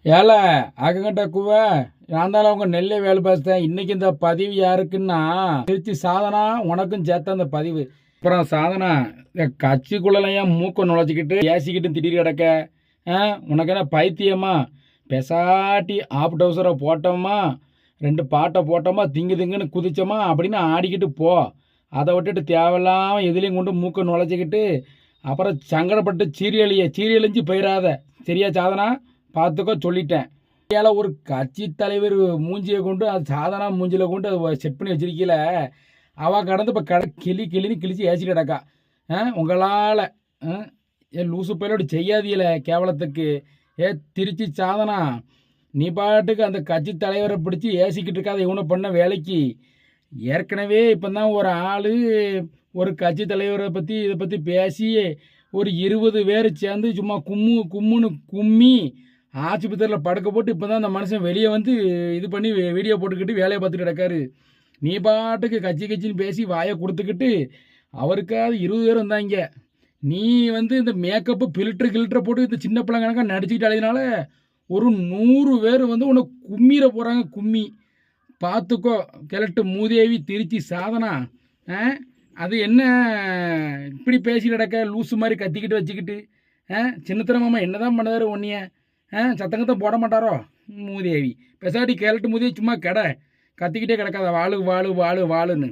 ஏல அகங்கட்ட குவ நான் தான் உங்க நெல்லை வேலை பார்த்தேன். இன்னைக்கு இந்த பதிவு யாருக்குன்னா திருச்சி சாதனா உனக்கும் சேர்த்த அந்த பதிவு. அப்புறம் சாதனா இந்த கட்சிக்குள்ளலையும் மூக்க நுழைச்சிக்கிட்டு ஏசிக்கிட்டு திடீர் கிடக்க உனக்கு என்ன பைத்தியமா? பெசாட்டி ஆப் டவுசரை போட்டோமா, ரெண்டு பாட்டை போட்டோமா, திங்கு திங்குன்னு குதிச்சோமா அப்படின்னு ஆடிக்கிட்டு போ. அதை விட்டுட்டு தேவையில்லாமல் எதுலேயும் கொண்டு மூக்க நுழைச்சிக்கிட்டு அப்புறம் சங்கடப்பட்டு சீரியழிஞ்சு போயிடாத. சரியா சாதனா? பார்த்துக்கோ சொல்லிட்டேன். ஏல ஒரு கட்சி தலைவர் மூஞ்சியை கொண்டு அது சாதாரண மூஞ்சியில் கொண்டு அதை செட் பண்ணி வச்சிருக்கீல. அவள் கடந்து இப்போ கிளின்னு கிழிச்சு ஏசிட்டு கிடக்கா. உங்களால் ஏ லூசு பயிலோடு செய்யாதீல கேவலத்துக்கு. ஏ திருச்சி சாதனா, நீ பாட்டுக்கு அந்த கட்சி தலைவரை பிடிச்சி ஏசிக்கிட்டு இருக்காத இவனை பண்ண வேலைக்கு. ஏற்கனவே இப்போ தான் ஒரு ஆள் ஒரு கட்சி தலைவரை பற்றி இதை பற்றி பேசி ஒரு 20 பேர் சேர்ந்து சும்மா கும்முன்னு கும்மி ஆஸ்பத்திரியில் படுக்க போட்டு இப்போ தான் அந்த மனுஷன் வெளியே வந்து இது பண்ணி வீடியோ போட்டுக்கிட்டு வேலையை பார்த்துட்டு கிடக்காரு. நீ பாட்டுக்கு கட்சின்னு பேசி வாயை கொடுத்துக்கிட்டு அவருக்காவது 20 பேர் வந்தாங்க. நீ வந்து இந்த மேக்கப்பு கில்ட்ரை போட்டு இந்த சின்ன பிள்ளை கணக்காக நடிச்சுக்கிட்டு அழையினால ஒரு 100 பேர் வந்து உன்னை கும்மிற போகிறாங்க. கும்மி பார்த்துக்கோ. கிழட்டு மூதேவி திருச்சி சாதனா. அது என்ன இப்படி பேசி கிடக்க லூஸு மாதிரி கத்திக்கிட்டு வச்சுக்கிட்டு? சின்னத்தன மாமா என்ன தான் பண்ணாரு ஒன்னிய? சத்தங்கத்தை போட மாட்டாரோ மூதேவி? பெசாட்டி கிழட்டு மூதேவி சும்மா கடை கத்திக்கிட்டே கிடக்காத வாழு வாழு வாழு வாழுன்னு.